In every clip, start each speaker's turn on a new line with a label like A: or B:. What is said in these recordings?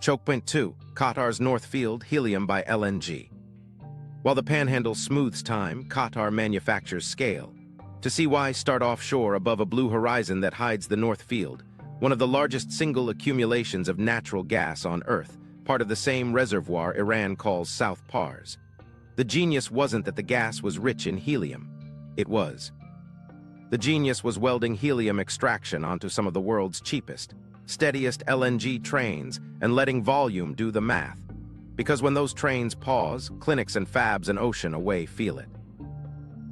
A: Chokepoint 2, Qatar's North Field, helium by LNG. While the Panhandle smooths time, Qatar manufactures scale. To see why, start offshore above a blue horizon that hides the North Field, one of the largest single accumulations of natural gas on Earth, part of the same reservoir Iran calls South Pars. The genius wasn't that the gas was rich in helium. It was. The genius was welding helium extraction onto some of the world's cheapest, steadiest LNG trains and letting volume do the math. Because when those trains pause, clinics and fabs and ocean away feel it.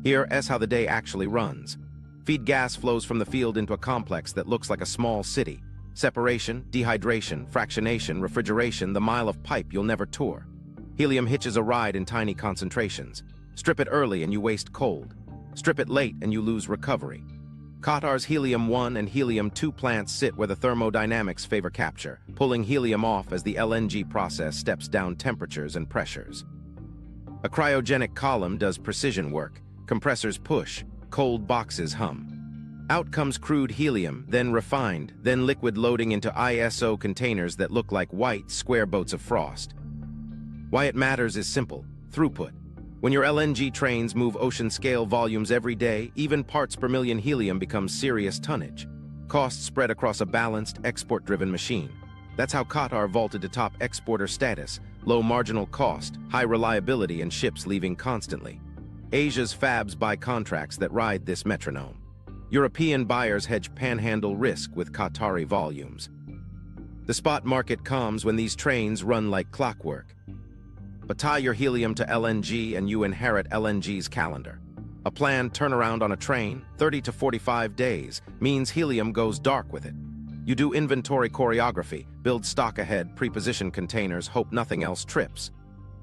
A: Here's how the day actually runs. Feed gas flows from the field into a complex that looks like a small city. Separation, dehydration, fractionation, refrigeration, the mile of pipe you'll never tour. Helium hitches a ride in tiny concentrations. Strip it early and you waste cold. Strip it late and you lose recovery. Qatar's Helium 1 and Helium 2 plants sit where the thermodynamics favor capture, pulling helium off as the LNG process steps down temperatures and pressures. A cryogenic column does precision work. Compressors push, cold boxes hum. Out comes crude helium, then refined, then liquid loading into ISO containers that look like white, square boats of frost. Why it matters is simple: throughput. When your LNG trains move ocean-scale volumes every day, even parts per million helium becomes serious tonnage. Costs spread across a balanced, export-driven machine. That's how Qatar vaulted to top exporter status: low marginal cost, high reliability, and ships leaving constantly. Asia's fabs buy contracts that ride this metronome. European buyers hedge Panhandle risk with Qatari volumes. The spot market calms when these trains run like clockwork. But tie your helium to LNG and you inherit LNG's calendar. A planned turnaround on a train, 30 to 45 days, means helium goes dark with it. You do inventory choreography, build stock ahead, pre-position containers, hope nothing else trips.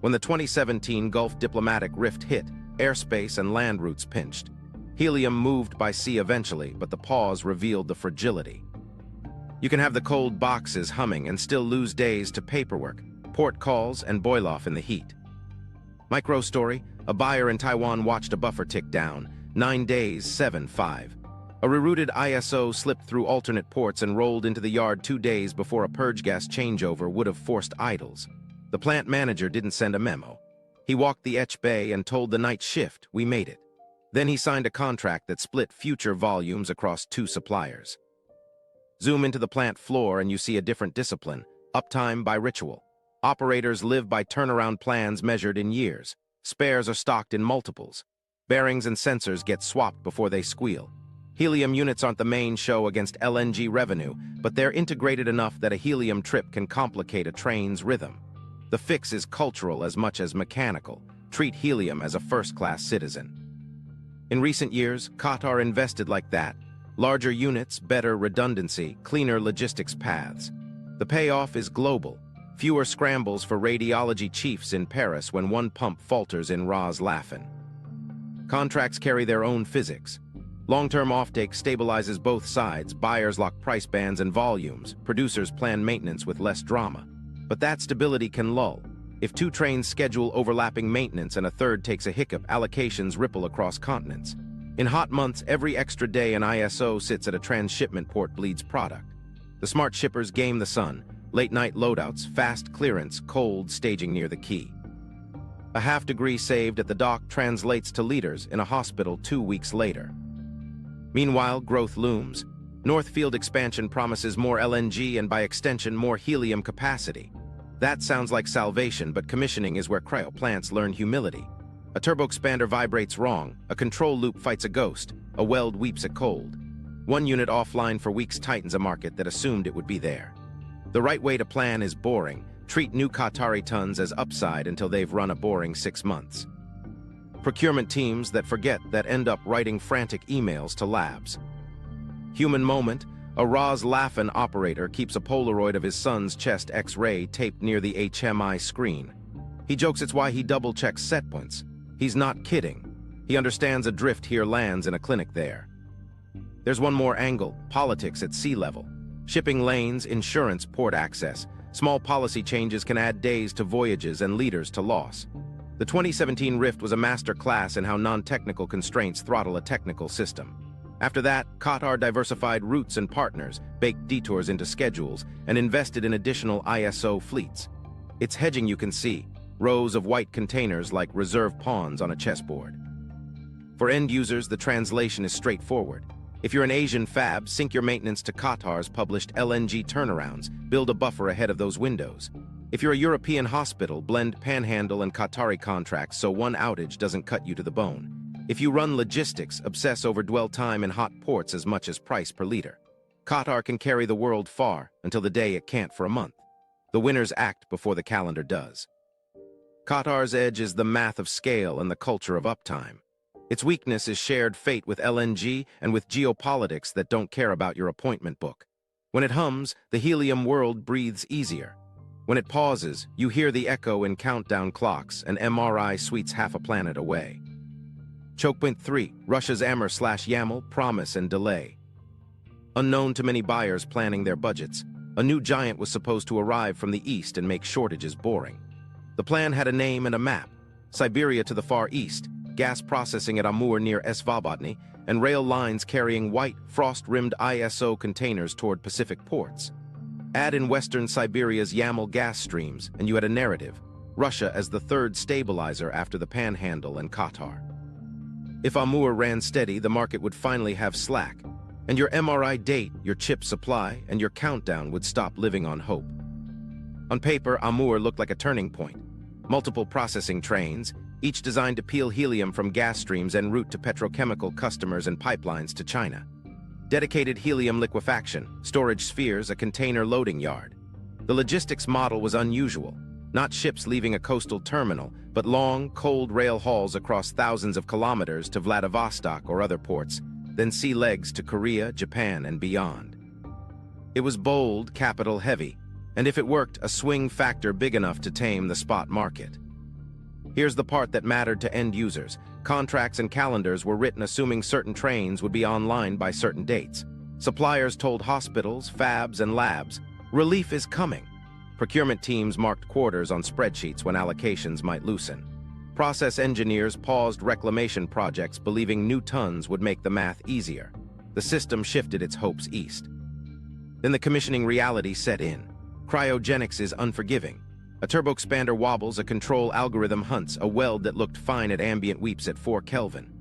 A: When the 2017 Gulf diplomatic rift hit, airspace and land routes pinched. Helium moved by sea eventually, but the pause revealed the fragility. You can have the cold boxes humming and still lose days to paperwork, port calls, and boil-off in the heat. Micro story: a buyer in Taiwan watched a buffer tick down. 9 days, 7-5. A rerouted ISO slipped through alternate ports and rolled into the yard 2 days before a purge gas changeover would have forced idles. The plant manager didn't send a memo. He walked the etch bay and told the night shift, "We made it." Then he signed a contract that split future volumes across 2 suppliers. Zoom into the plant floor and you see a different discipline: uptime by ritual. Operators live by turnaround plans measured in years. Spares are stocked in multiples. Bearings and sensors get swapped before they squeal. Helium units aren't the main show against LNG revenue, but they're integrated enough that a helium trip can complicate a train's rhythm. The fix is cultural as much as mechanical. Treat helium as a first-class citizen. In recent years, Qatar invested like that. Larger units, better redundancy, cleaner logistics paths. The payoff is global. Fewer scrambles for radiology chiefs in Paris when one pump falters in Ras Laffan. Contracts carry their own physics. Long-term offtake stabilizes both sides, buyers lock price bands and volumes, producers plan maintenance with less drama. But that stability can lull. If 2 trains schedule overlapping maintenance and a third takes a hiccup, allocations ripple across continents. In hot months, every extra day an ISO sits at a transshipment port bleeds product. The smart shippers game the sun. Late-night loadouts, fast clearance, cold staging near the quay. A half-degree saved at the dock translates to liters in a hospital 2 weeks later. Meanwhile, growth looms. North Field expansion promises more LNG and by extension more helium capacity. That sounds like salvation, but commissioning is where cryo plants learn humility. A turbo expander vibrates wrong, a control loop fights a ghost, a weld weeps at cold. One unit offline for weeks tightens a market that assumed it would be there. The right way to plan is boring. Treat new Qatari tons as upside until they've run a boring 6 months. Procurement teams that forget that end up writing frantic emails to labs. Human moment: a Ras Laffan operator keeps a Polaroid of his son's chest X-ray taped near the HMI screen. He jokes it's why he double-checks set points. He's not kidding. He understands a drift here lands in a clinic there. There's one more angle: politics at sea level. Shipping lanes, insurance, port access. Small policy changes can add days to voyages and liters to loss. The 2017 rift was a master class in how non-technical constraints throttle a technical system. After that, Qatar diversified routes and partners, baked detours into schedules, and invested in additional ISO fleets. It's hedging you can see, rows of white containers like reserve pawns on a chessboard. For end users, the translation is straightforward. If you're an Asian fab, sync your maintenance to Qatar's published LNG turnarounds, build a buffer ahead of those windows. If you're a European hospital, blend Panhandle and Qatari contracts so one outage doesn't cut you to the bone. If you run logistics, obsess over dwell time in hot ports as much as price per liter. Qatar can carry the world far until the day it can't for a month. The winners act before the calendar does. Qatar's edge is the math of scale and the culture of uptime. Its weakness is shared fate with LNG and with geopolitics that don't care about your appointment book. When it hums, the helium world breathes easier. When it pauses, you hear the echo in countdown clocks, and MRI sweeps half a planet away. Chokepoint 3, Russia's Amur/Yamal, promise and delay. Unknown to many buyers planning their budgets, a new giant was supposed to arrive from the east and make shortages boring. The plan had a name and a map: Siberia to the far east, gas processing at Amur near Svobodny, and rail lines carrying white, frost-rimmed ISO containers toward Pacific ports. Add in western Siberia's Yamal gas streams, and you had a narrative: Russia as the third stabilizer after the Panhandle and Qatar. If Amur ran steady, the market would finally have slack, and your MRI date, your chip supply, and your countdown would stop living on hope. On paper, Amur looked like a turning point. Multiple processing trains, each designed to peel helium from gas streams en route to petrochemical customers and pipelines to China. Dedicated helium liquefaction, storage spheres, a container loading yard. The logistics model was unusual. Not ships leaving a coastal terminal, but long, cold rail hauls across thousands of kilometers to Vladivostok or other ports, then sea legs to Korea, Japan, and beyond. It was bold, capital heavy, and if it worked, a swing factor big enough to tame the spot market. Here's the part that mattered to end users. Contracts and calendars were written assuming certain trains would be online by certain dates. Suppliers told hospitals, fabs, and labs, relief is coming. Procurement teams marked quarters on spreadsheets when allocations might loosen. Process engineers paused reclamation projects believing new tons would make the math easier. The system shifted its hopes east. Then the commissioning reality set in. Cryogenics is unforgiving. A turboexpander wobbles, a control algorithm hunts, a weld that looked fine at ambient weeps at 4 Kelvin.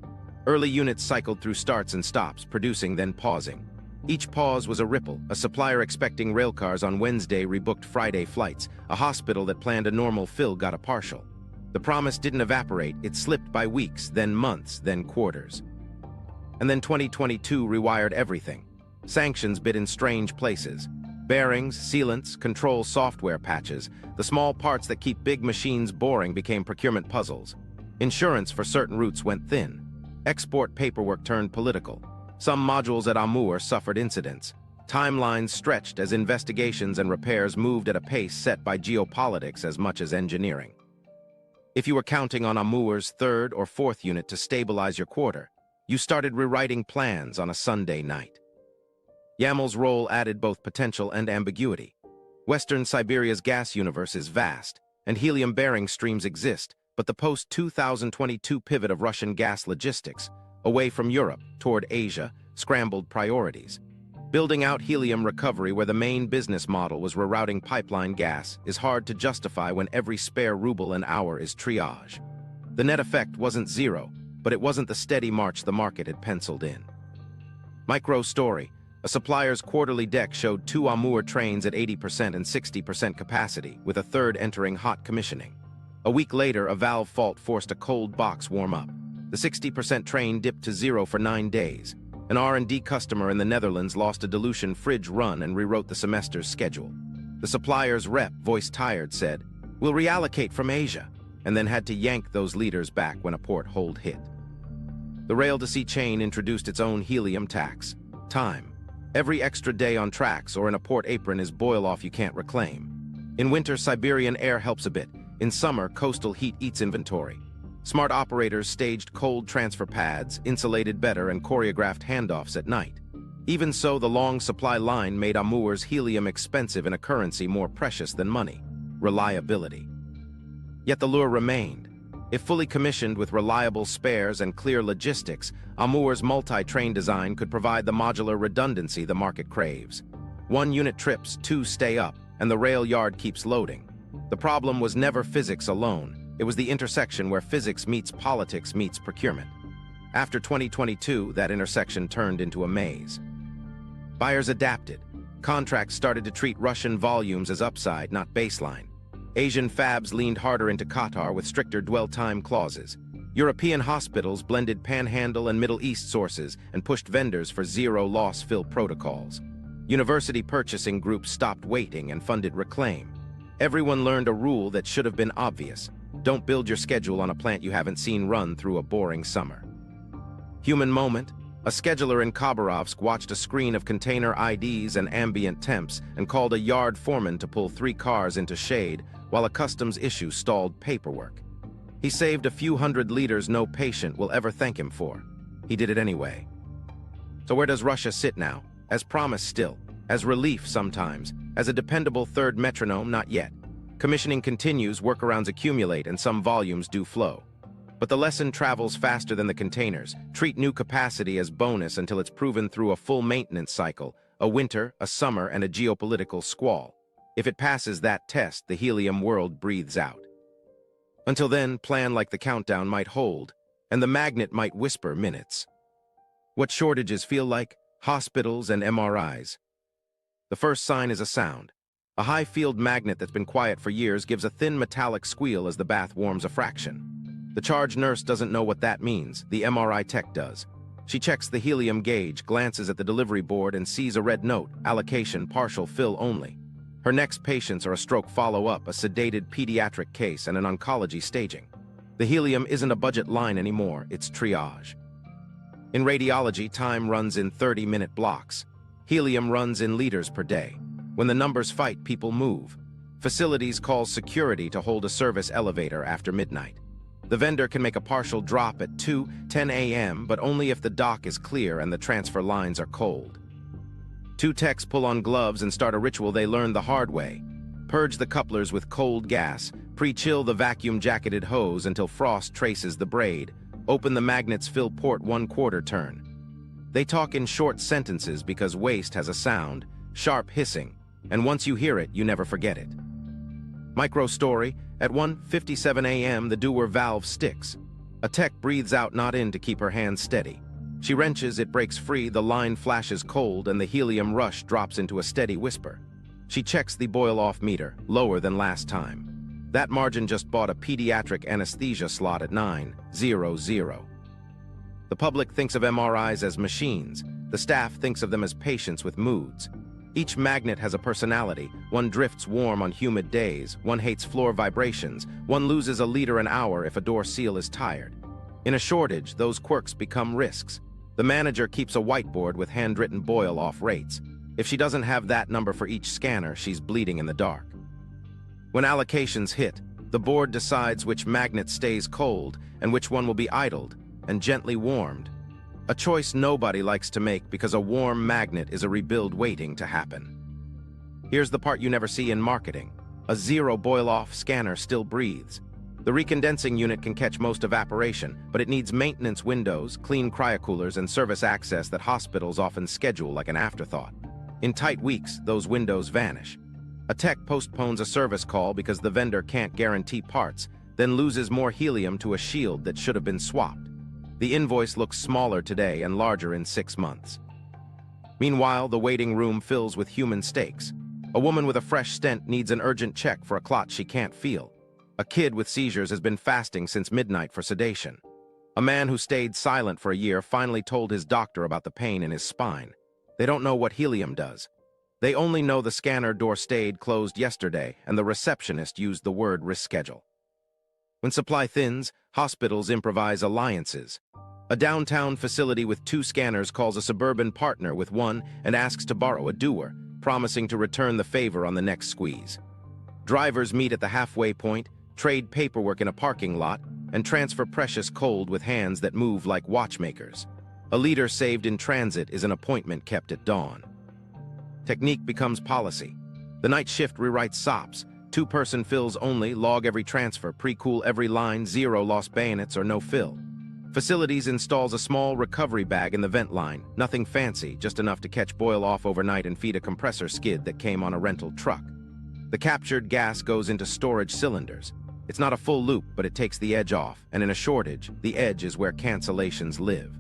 A: Early units cycled through starts and stops, producing then pausing. Each pause was a ripple, a supplier expecting railcars on Wednesday rebooked Friday flights, a hospital that planned a normal fill got a partial. The promise didn't evaporate, it slipped by weeks, then months, then quarters. And then 2022 rewired everything. Sanctions bit in strange places. Bearings, sealants, control software patches, the small parts that keep big machines boring became procurement puzzles. Insurance for certain routes went thin. Export paperwork turned political. Some modules at Amur suffered incidents. Timelines stretched as investigations and repairs moved at a pace set by geopolitics as much as engineering. If you were counting on Amur's third or fourth unit to stabilize your quarter, you started rewriting plans on a Sunday night. Yamal's role added both potential and ambiguity. Western Siberia's gas universe is vast, and helium-bearing streams exist, but the post-2022 pivot of Russian gas logistics, away from Europe, toward Asia, scrambled priorities. Building out helium recovery where the main business model was rerouting pipeline gas is hard to justify when every spare ruble an hour is triage. The net effect wasn't zero, but it wasn't the steady march the market had penciled in. Micro story. A supplier's quarterly deck showed 2 Amur trains at 80% and 60% capacity, with a third entering hot commissioning. A week later, a valve fault forced a cold box warm up. The 60% train dipped to 0 for 9 days. An R&D customer in the Netherlands lost a dilution fridge run and rewrote the semester's schedule. The supplier's rep, voice tired, said, "We'll reallocate from Asia," and then had to yank those leaders back when a port hold hit. The rail-to-sea chain introduced its own helium tax: time. Every extra day on tracks or in a port apron is boil-off you can't reclaim. In winter, Siberian air helps a bit. In summer, coastal heat eats inventory. Smart operators staged cold transfer pads, insulated better, and choreographed handoffs at night. Even so, the long supply line made Amur's helium expensive in a currency more precious than money: reliability. Yet the lure remained. If fully commissioned with reliable spares and clear logistics, Amur's multi-train design could provide the modular redundancy the market craves. One unit trips, two stay up, and the rail yard keeps loading. The problem was never physics alone. It was the intersection where physics meets politics meets procurement. After 2022, that intersection turned into a maze. Buyers adapted. Contracts started to treat Russian volumes as upside, not baseline. Asian fabs leaned harder into Qatar with stricter dwell time clauses. European hospitals blended Panhandle and Middle East sources and pushed vendors for zero-loss fill protocols. University purchasing groups stopped waiting and funded Reclaim. Everyone learned a rule that should have been obvious. Don't build your schedule on a plant you haven't seen run through a boring summer. Human moment. A scheduler in Khabarovsk watched a screen of container IDs and ambient temps and called a yard foreman to pull 3 cars into shade while a customs issue stalled paperwork. He saved a few hundred liters no patient will ever thank him for. He did it anyway. So where does Russia sit now? As promised still. As relief sometimes. As a dependable third metronome, not yet. Commissioning continues, workarounds accumulate, and some volumes do flow. But the lesson travels faster than the containers. Treat new capacity as bonus until it's proven through a full maintenance cycle, a winter, a summer, and a geopolitical squall. If it passes that test, the helium world breathes out. Until then, plan like the countdown might hold, and the magnet might whisper minutes. What shortages feel like? Hospitals and MRIs. The first sign is a sound. A high-field magnet that's been quiet for years gives a thin metallic squeal as the bath warms a fraction. The charge nurse doesn't know what that means. The MRI tech does. She checks the helium gauge, glances at the delivery board, and sees a red note, allocation, partial fill only. Her next patients are a stroke follow-up, a sedated pediatric case, and an oncology staging. The helium isn't a budget line anymore, it's triage. In radiology, time runs in 30-minute blocks. Helium runs in liters per day. When the numbers fight, people move. Facilities call security to hold a service elevator after midnight. The vendor can make a partial drop at 2:10 a.m., but only if the dock is clear and the transfer lines are cold. 2 techs pull on gloves and start a ritual they learned the hard way. Purge the couplers with cold gas, pre-chill the vacuum-jacketed hose until frost traces the braid, open the magnet's fill port 1/4 turn. They talk in short sentences because waste has a sound, sharp hissing, and once you hear it, you never forget it. Micro story, at 1:57 a.m. the doer valve sticks. A tech breathes out, not in, to keep her hands steady. She wrenches, it breaks free, the line flashes cold, and the helium rush drops into a steady whisper. She checks the boil-off meter, lower than last time. That margin just bought a pediatric anesthesia slot at 9:00. The public thinks of MRIs as machines. The staff thinks of them as patients with moods. Each magnet has a personality. One drifts warm on humid days, one hates floor vibrations, one loses a liter an hour if a door seal is tired. In a shortage, those quirks become risks. The manager keeps a whiteboard with handwritten boil-off rates. If she doesn't have that number for each scanner, she's bleeding in the dark. When allocations hit, the board decides which magnet stays cold and which one will be idled and gently warmed. A choice nobody likes to make because a warm magnet is a rebuild waiting to happen. Here's the part you never see in marketing. A zero boil-off scanner still breathes. The recondensing unit can catch most evaporation, but it needs maintenance windows, clean cryocoolers, and service access that hospitals often schedule like an afterthought. In tight weeks, those windows vanish. A tech postpones a service call because the vendor can't guarantee parts, then loses more helium to a shield that should have been swapped. The invoice looks smaller today and larger in 6 months. Meanwhile, the waiting room fills with human stakes. A woman with a fresh stent needs an urgent check for a clot she can't feel. A kid with seizures has been fasting since midnight for sedation. A man who stayed silent for a year finally told his doctor about the pain in his spine. They don't know what helium does. They only know the scanner door stayed closed yesterday, and the receptionist used the word reschedule. When supply thins, hospitals improvise alliances. A downtown facility with 2 scanners calls a suburban partner with one and asks to borrow a doer, promising to return the favor on the next squeeze. Drivers meet at the halfway point, trade paperwork in a parking lot, and transfer precious cold with hands that move like watchmakers. A liter saved in transit is an appointment kept at dawn. Technique becomes policy. The night shift rewrites SOPs. Two-person fills only, log every transfer, pre-cool every line, 0 lost bayonets or no fill. Facilities installs a small recovery bag in the vent line, nothing fancy, just enough to catch boil off overnight and feed a compressor skid that came on a rental truck. The captured gas goes into storage cylinders. It's not a full loop, but it takes the edge off, and in a shortage, the edge is where cancellations live.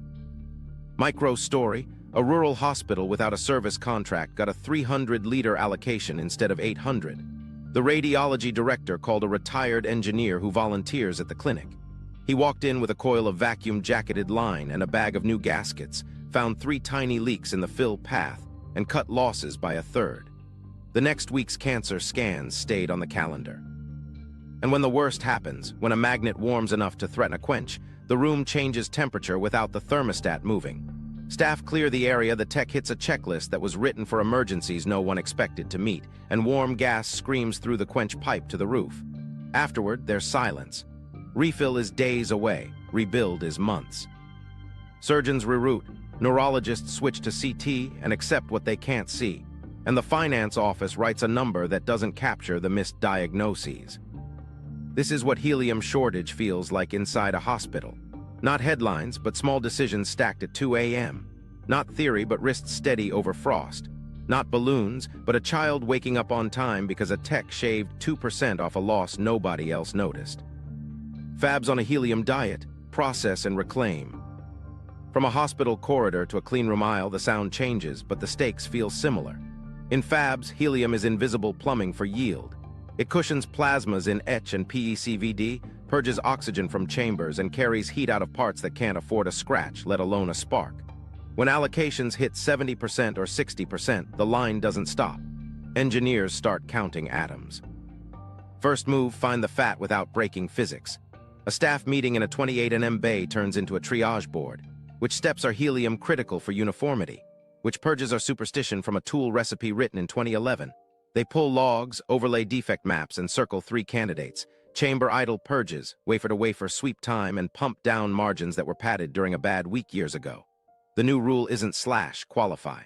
A: Micro story, a rural hospital without a service contract got a 300-liter allocation instead of 800. The radiology director called a retired engineer who volunteers at the clinic. He walked in with a coil of vacuum-jacketed line and a bag of new gaskets, found 3 tiny leaks in the fill path, and cut losses by a third. The next week's cancer scans stayed on the calendar. And when the worst happens, when a magnet warms enough to threaten a quench, the room changes temperature without the thermostat moving. Staff clear the area, the tech hits a checklist that was written for emergencies no one expected to meet, and warm gas screams through the quench pipe to the roof. Afterward, there's silence. Refill is days away, rebuild is months. Surgeons reroute, neurologists switch to CT and accept what they can't see, and the finance office writes a number that doesn't capture the missed diagnoses. This is what helium shortage feels like inside a hospital. Not headlines, but small decisions stacked at 2 a.m. Not theory, but wrist steady over frost. Not balloons, but a child waking up on time because a tech shaved 2% off a loss nobody else noticed. Fabs on a helium diet, process and reclaim. From a hospital corridor to a cleanroom aisle, the sound changes, but the stakes feel similar. In fabs, helium is invisible plumbing for yield. It cushions plasmas in etch and PECVD, purges oxygen from chambers, and carries heat out of parts that can't afford a scratch, let alone a spark. When allocations hit 70% or 60%, the line doesn't stop. Engineers start counting atoms. First move, find the fat without breaking physics. A staff meeting in a 28 nm bay turns into a triage board. Which steps are helium critical for uniformity? Which purges are superstition from a tool recipe written in 2011? They pull logs, overlay defect maps, and circle 3 candidates. Chamber idle purges, wafer-to-wafer sweep time, and pump down margins that were padded during a bad week years ago. The new rule isn't slash, qualify.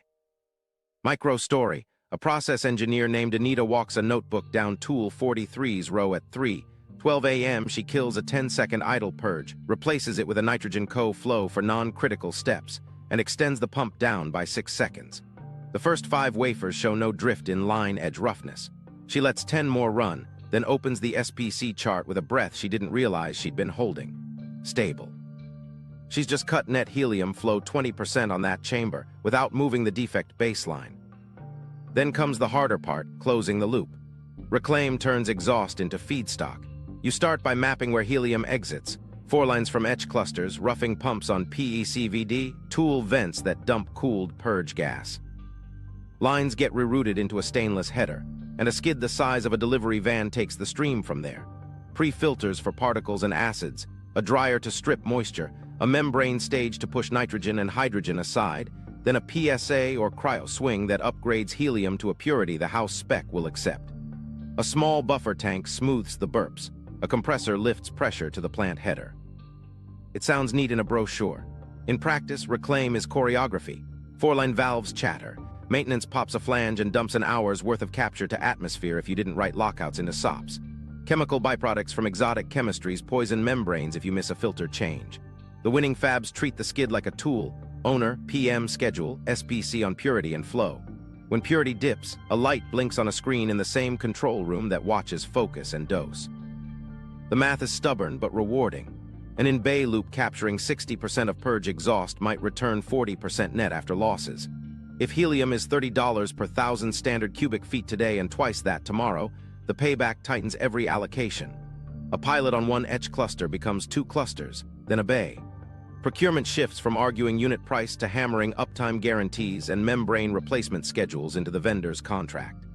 A: Micro story, a process engineer named Anita walks a notebook down tool 43's row at 3:12 a.m. She kills a 10-second idle purge, replaces it with a nitrogen co-flow for non-critical steps, and extends the pump down by 6 seconds. The first 5 wafers show no drift in line edge roughness. She lets 10 more run, then opens the SPC chart with a breath she didn't realize she'd been holding. Stable. She's just cut net helium flow 20% on that chamber without moving the defect baseline. Then comes the harder part, closing the loop. Reclaim turns exhaust into feedstock. You start by mapping where helium exits. 4 lines from etch clusters, roughing pumps on PECVD, tool vents that dump cooled purge gas. Lines get rerouted into a stainless header, and a skid the size of a delivery van takes the stream from there. Pre-filters for particles and acids, a dryer to strip moisture, a membrane stage to push nitrogen and hydrogen aside, then a PSA or cryo swing that upgrades helium to a purity the house spec will accept. A small buffer tank smooths the burps. A compressor lifts pressure to the plant header. It sounds neat in a brochure. In practice, reclaim is choreography. 4-line valves chatter. Maintenance pops a flange and dumps an hour's worth of capture to atmosphere if you didn't write lockouts into SOPs. Chemical byproducts from exotic chemistries poison membranes if you miss a filter change. The winning fabs treat the skid like a tool. Owner, PM schedule, SPC on purity and flow. When purity dips, a light blinks on a screen in the same control room that watches focus and dose. The math is stubborn but rewarding. An in-bay loop capturing 60% of purge exhaust might return 40% net after losses. If helium is $30 per 1,000 standard cubic feet today and twice that tomorrow, the payback tightens every allocation. A pilot on one etch cluster becomes 2 clusters, then a bay. Procurement shifts from arguing unit price to hammering uptime guarantees and membrane replacement schedules into the vendor's contract.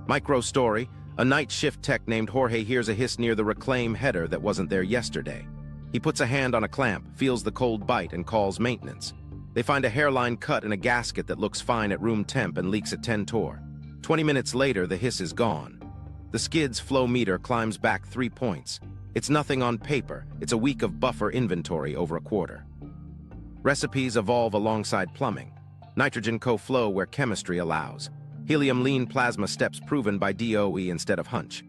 A: Micro story, a night shift tech named Jorge hears a hiss near the reclaim header that wasn't there yesterday. He puts a hand on a clamp, feels the cold bite, and calls maintenance. They find a hairline cut in a gasket that looks fine at room temp and leaks at 10 torr. 20 minutes later, the hiss is gone. The skid's flow meter climbs back 3 points. It's nothing on paper. It's a week of buffer inventory over a quarter. Recipes evolve alongside plumbing. Nitrogen co-flow where chemistry allows. Helium lean plasma steps proven by DOE instead of hunch.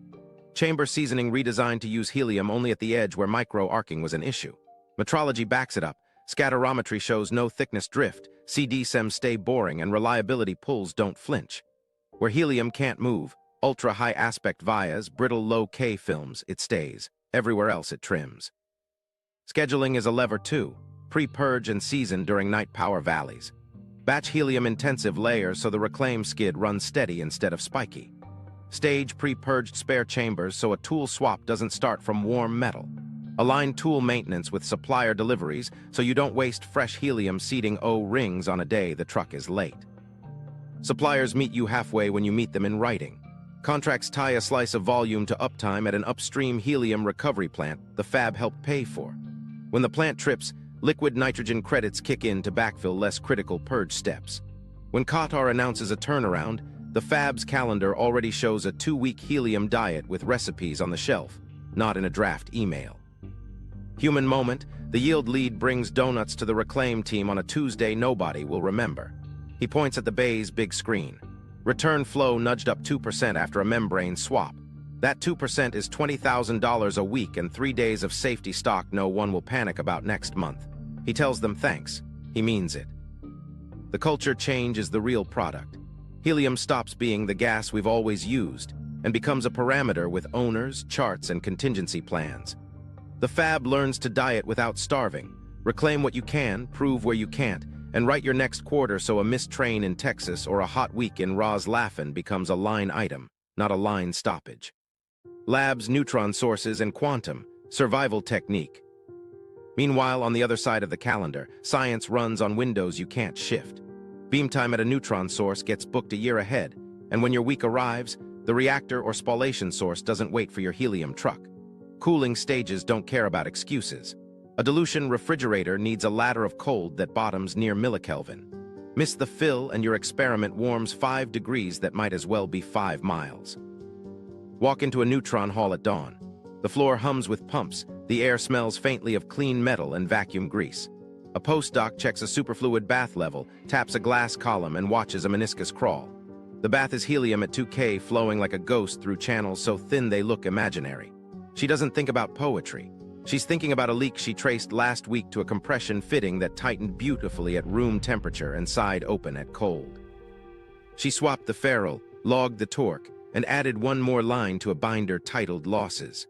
A: Chamber seasoning redesigned to use helium only at the edge where micro-arcing was an issue. Metrology backs it up. Scatterometry shows no thickness drift, CD-SEM stay boring, and reliability pulls don't flinch. Where helium can't move, ultra-high aspect vias, brittle low-K films, it stays. Everywhere else it trims. Scheduling is a lever too. Pre-purge and season during night power valleys. Batch helium-intensive layers so the reclaim skid runs steady instead of spiky. Stage pre-purged spare chambers so a tool swap doesn't start from warm metal. Align tool maintenance with supplier deliveries so you don't waste fresh helium seeding O-rings on a day the truck is late. Suppliers meet you halfway when you meet them in writing. Contracts tie a slice of volume to uptime at an upstream helium recovery plant the fab helped pay for. When the plant trips, liquid nitrogen credits kick in to backfill less critical purge steps. When Qatar announces a turnaround, the fab's calendar already shows a 2-week helium diet with recipes on the shelf, not in a draft email. Human moment, the yield lead brings donuts to the reclaim team on a Tuesday nobody will remember. He points at the bay's big screen. Return flow nudged up 2% after a membrane swap. That 2% is $20,000 a week and 3 days of safety stock no one will panic about next month. He tells them thanks. He means it. The culture change is the real product. Helium stops being the gas we've always used and becomes a parameter with owners, charts, and contingency plans. The fab learns to diet without starving, reclaim what you can, prove where you can't, and write your next quarter so a missed train in Texas or a hot week in Ras-Laffan becomes a line item, not a line stoppage. Labs, neutron sources, and quantum, survival technique. Meanwhile, on the other side of the calendar, science runs on windows you can't shift. Beam time at a neutron source gets booked a year ahead, and when your week arrives, the reactor or spallation source doesn't wait for your helium truck. Cooling stages don't care about excuses. A dilution refrigerator needs a ladder of cold that bottoms near millikelvin. Miss the fill and your experiment warms 5 degrees that might as well be 5 miles. Walk into a neutron hall at dawn. The floor hums with pumps, the air smells faintly of clean metal and vacuum grease. A postdoc checks a superfluid bath level, taps a glass column, and watches a meniscus crawl. The bath is helium at 2K flowing like a ghost through channels so thin they look imaginary. She doesn't think about poetry. She's thinking about a leak she traced last week to a compression fitting that tightened beautifully at room temperature and side open at cold. She swapped the ferrule, logged the torque, and added one more line to a binder titled Losses.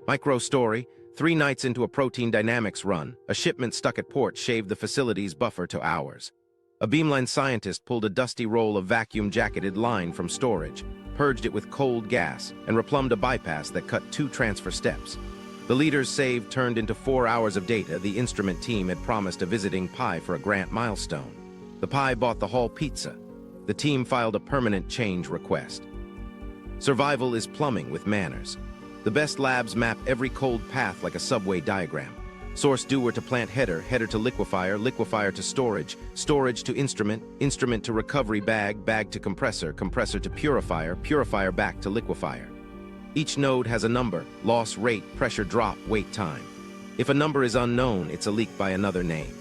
A: Micro story, 3 nights into a protein dynamics run, a shipment stuck at port shaved the facility's buffer to hours. A beamline scientist pulled a dusty roll of vacuum-jacketed line from storage, purged it with cold gas, and replumbed a bypass that cut 2 transfer steps. The leader's save turned into 4 hours of data the instrument team had promised a visiting pie for a grant milestone. The pie bought the hall pizza. The team filed a permanent change request. Survival is plumbing with manners. The best labs map every cold path like a subway diagram. Source doer to plant header, header to liquefier, liquefier to storage, storage to instrument, instrument to recovery bag, bag to compressor, compressor to purifier, purifier back to liquefier. Each node has a number, loss rate, pressure drop, wait time. If a number is unknown, it's a leak by another name.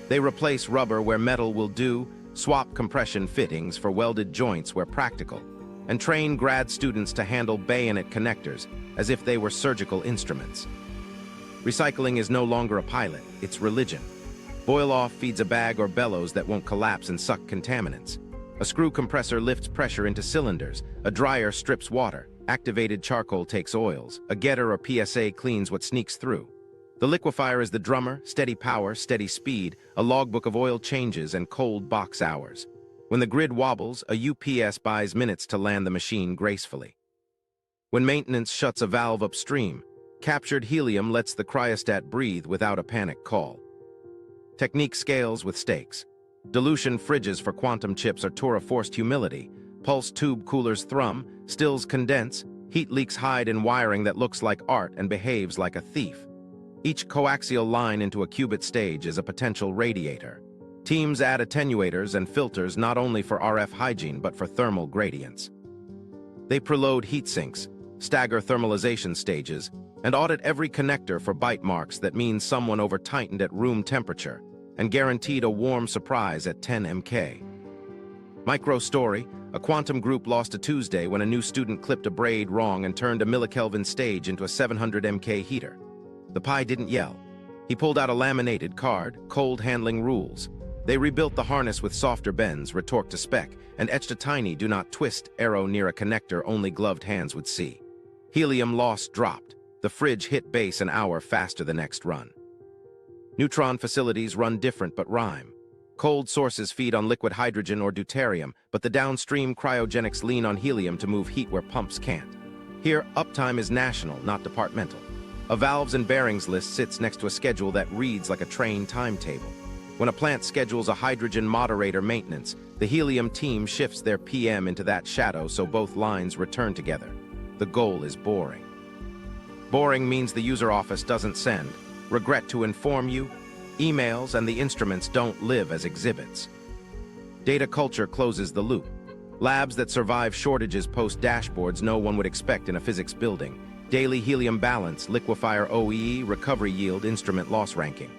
A: They replace rubber where metal will do, swap compression fittings for welded joints where practical, and train grad students to handle bayonet connectors as if they were surgical instruments. Recycling is no longer a pilot, it's religion. Boil-off feeds a bag or bellows that won't collapse and suck contaminants. A screw compressor lifts pressure into cylinders, a dryer strips water, activated charcoal takes oils, a getter or PSA cleans what sneaks through. The liquefier is the drummer, steady power, steady speed, a logbook of oil changes and cold box hours. When the grid wobbles, a UPS buys minutes to land the machine gracefully. When maintenance shuts a valve upstream, captured helium lets the cryostat breathe without a panic call. Technique scales with stakes. Dilution fridges for quantum chips are torah-forced humility. Pulse tube coolers thrum, stills condense, heat leaks hide in wiring that looks like art and behaves like a thief. Each coaxial line into a qubit stage is a potential radiator. Teams add attenuators and filters not only for RF hygiene but for thermal gradients. They preload heat sinks, stagger thermalization stages, and audit every connector for bite marks that means someone over-tightened at room temperature and guaranteed a warm surprise at 10 mK. Micro story, a quantum group lost a Tuesday when a new student clipped a braid wrong and turned a millikelvin stage into a 700 mK heater. The Pi didn't yell. He pulled out a laminated card, cold handling rules. They rebuilt the harness with softer bends, retorqued to spec, and etched a tiny do not twist arrow near a connector only gloved hands would see. Helium loss dropped. The fridge hit base an hour faster the next run. Neutron facilities run different but rhyme. Cold sources feed on liquid hydrogen or deuterium, but the downstream cryogenics lean on helium to move heat where pumps can't. Here, uptime is national, not departmental. A valves and bearings list sits next to a schedule that reads like a train timetable. When a plant schedules a hydrogen moderator maintenance, the helium team shifts their PM into that shadow so both lines return together. The goal is boring. Boring means the user office doesn't send. Regret to inform you, emails and the instruments don't live as exhibits. Data culture closes the loop. Labs that survive shortages post dashboards no one would expect in a physics building. Daily helium balance, liquefier OEE, recovery yield, instrument loss ranking.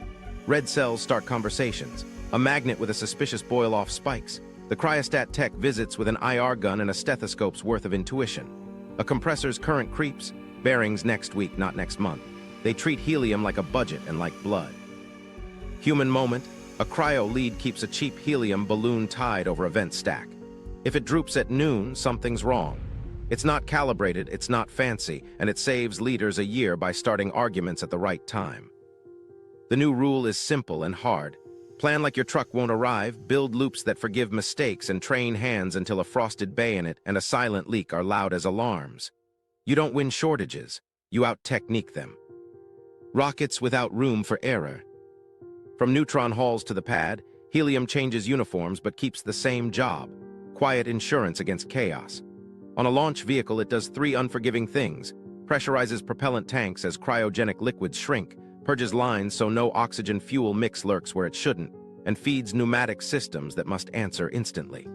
A: Red cells start conversations. A magnet with a suspicious boil-off spikes. The cryostat tech visits with an IR gun and a stethoscope's worth of intuition. A compressor's current creeps. Bearings next week, not next month. They treat helium like a budget and like blood. Human moment, a cryo lead keeps a cheap helium balloon tied over a vent stack. If it droops at noon, something's wrong. It's not calibrated, it's not fancy, and it saves leaders a year by starting arguments at the right time. The new rule is simple and hard. Plan like your truck won't arrive, build loops that forgive mistakes, and train hands until a frosted bayonet and a silent leak are loud as alarms. You don't win shortages, you out-technique them. Rockets without room for error. From neutron halls to the pad, helium changes uniforms but keeps the same job: quiet insurance against chaos. On a launch vehicle, it does three unforgiving things: pressurizes propellant tanks as cryogenic liquids shrink, purges lines so no oxygen-fuel mix lurks where it shouldn't, and feeds pneumatic systems that must answer instantly.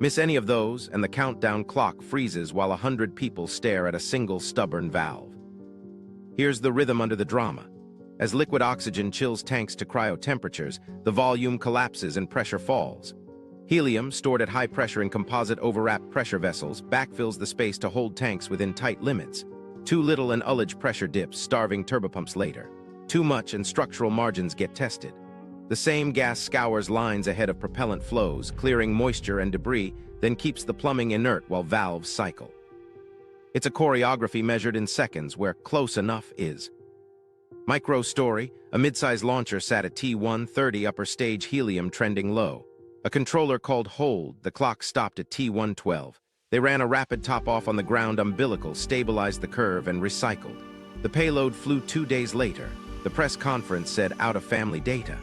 A: Miss any of those, and the countdown clock freezes while 100 people stare at a single stubborn valve. Here's the rhythm under the drama. As liquid oxygen chills tanks to cryo temperatures, the volume collapses and pressure falls. Helium, stored at high pressure in composite overwrapped pressure vessels, backfills the space to hold tanks within tight limits. Too little and ullage pressure dips, starving turbopumps later. Too much and structural margins get tested. The same gas scours lines ahead of propellant flows, clearing moisture and debris, then keeps the plumbing inert while valves cycle. It's a choreography measured in seconds where close enough is. Micro story, a mid-size launcher sat at T130 upper stage helium trending low. A controller called hold, the clock stopped at T112. They ran a rapid top-off on the ground umbilical, stabilized the curve, and recycled. The payload flew 2 days later. The press conference said out of family data.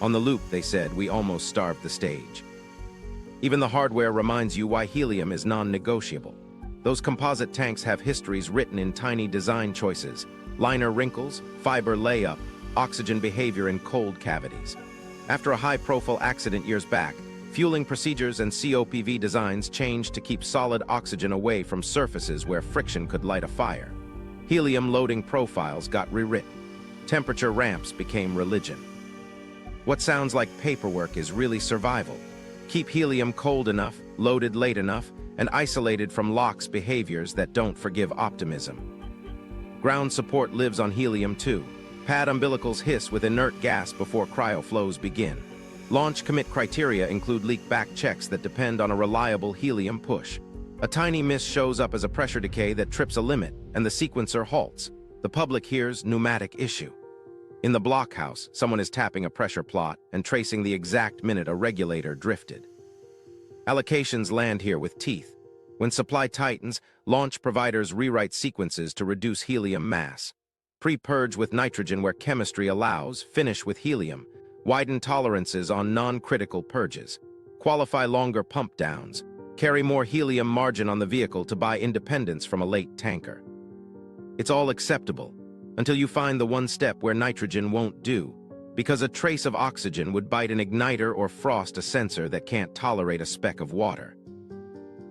A: On the loop, they said, we almost starved the stage. Even the hardware reminds you why helium is non-negotiable. Those composite tanks have histories written in tiny design choices: liner wrinkles, fiber layup, oxygen behavior in cold cavities. After a high-profile accident years back, fueling procedures and COPV designs changed to keep solid oxygen away from surfaces where friction could light a fire. Helium loading profiles got rewritten. Temperature ramps became religion. What sounds like paperwork is really survival. Keep helium cold enough, loaded late enough, and isolated from LOX behaviors that don't forgive optimism. Ground support lives on helium too. Pad umbilicals hiss with inert gas before cryoflows begin. Launch commit criteria include leak-back checks that depend on a reliable helium push. A tiny miss shows up as a pressure decay that trips a limit, and the sequencer halts. The public hears pneumatic issue. In the blockhouse, someone is tapping a pressure plot and tracing the exact minute a regulator drifted. Allocations land here with teeth. When supply tightens, launch providers rewrite sequences to reduce helium mass. Pre-purge with nitrogen where chemistry allows, finish with helium. Widen tolerances on non-critical purges. Qualify longer pump downs. Carry more helium margin on the vehicle to buy independence from a late tanker. It's all acceptable, until you find the one step where nitrogen won't do, because a trace of oxygen would bite an igniter or frost a sensor that can't tolerate a speck of water.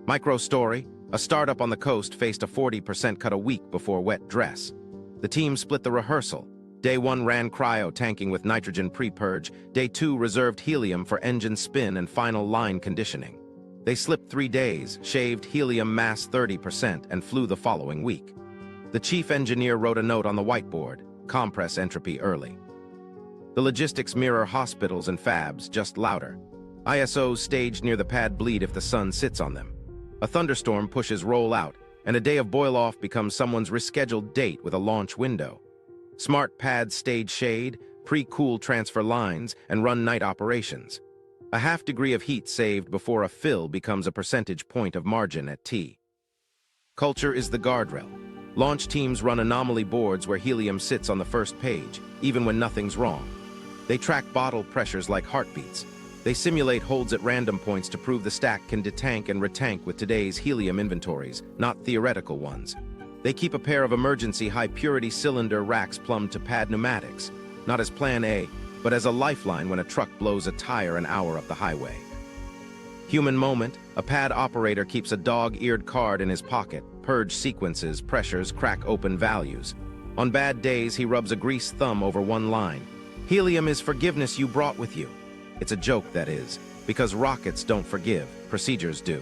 A: Micro story, a startup on the coast faced a 40% cut a week before wet dress. The team split the rehearsal. Day 1 ran cryo tanking with nitrogen pre-purge. Day 2 reserved helium for engine spin and final line conditioning. They slipped 3 days, shaved helium mass 30%, and flew the following week. The chief engineer wrote a note on the whiteboard: compress entropy early. The logistics mirror hospitals and fabs, just louder. ISOs staged near the pad bleed if the sun sits on them. A thunderstorm pushes roll out, and a day of boil-off becomes someone's rescheduled date with a launch window. Smart pads stage shade, pre-cool transfer lines, and run night operations. A half degree of heat saved before a fill becomes a percentage point of margin at T. Culture is the guardrail. Launch teams run anomaly boards where helium sits on the first page, even when nothing's wrong. They track bottle pressures like heartbeats. They simulate holds at random points to prove the stack can detank and retank with today's helium inventories, not theoretical ones. They keep a pair of emergency high-purity cylinder racks plumbed to pad pneumatics, not as Plan A, but as a lifeline when a truck blows a tire an hour up the highway. Human moment, a pad operator keeps a dog-eared card in his pocket, purge sequences, pressures, crack open values. On bad days, he rubs a greased thumb over one line. Helium is forgiveness you brought with you. It's a joke, that is, because rockets don't forgive, procedures do.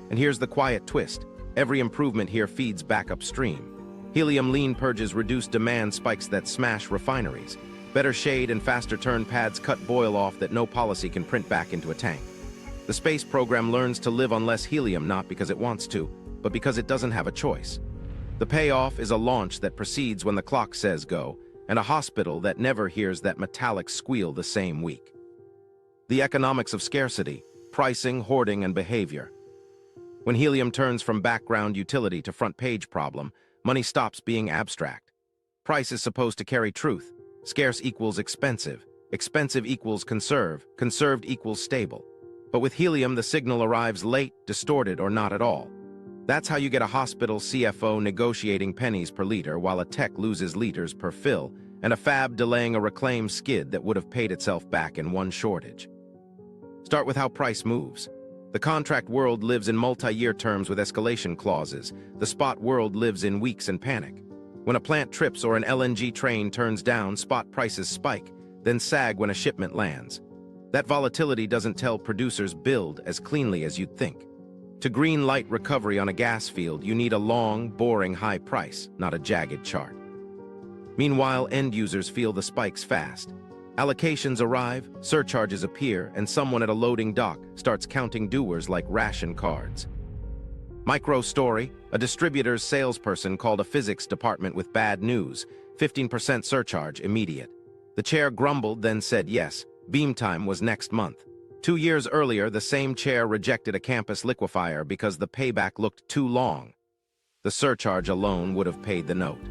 A: And here's the quiet twist. Every improvement here feeds back upstream. Helium lean purges reduce demand spikes that smash refineries. Better shade and faster turn pads cut boil off that no policy can print back into a tank. The space program learns to live on less helium not because it wants to, but because it doesn't have a choice. The payoff is a launch that proceeds when the clock says go, and a hospital that never hears that metallic squeal the same week. The economics of scarcity, pricing, hoarding, and behavior. When helium turns from background utility to front-page problem, money stops being abstract. Price is supposed to carry truth. Scarce equals expensive. Expensive equals conserve. Conserved equals stable. But with helium, the signal arrives late, distorted, or not at all. That's how you get a hospital CFO negotiating pennies per liter while a tech loses liters per fill, and a fab delaying a reclaimed skid that would have paid itself back in one shortage. Start with how price moves. The contract world lives in multi-year terms with escalation clauses. The spot world lives in weeks and panic. When a plant trips or an LNG train turns down, spot prices spike, then sag when a shipment lands. That volatility doesn't tell producers build as cleanly as you'd think. To green light recovery on a gas field, you need a long, boring high price, not a jagged chart. Meanwhile, end users feel the spikes fast. Allocations arrive, surcharges appear, and someone at a loading dock starts counting doers like ration cards. Micro story: a distributor's salesperson called a physics department with bad news. 15% surcharge, immediate. The chair grumbled, then said yes. Beam time was next month. 2 years earlier, the same chair rejected a campus liquefier because the payback looked too long. The surcharge alone would have paid the note.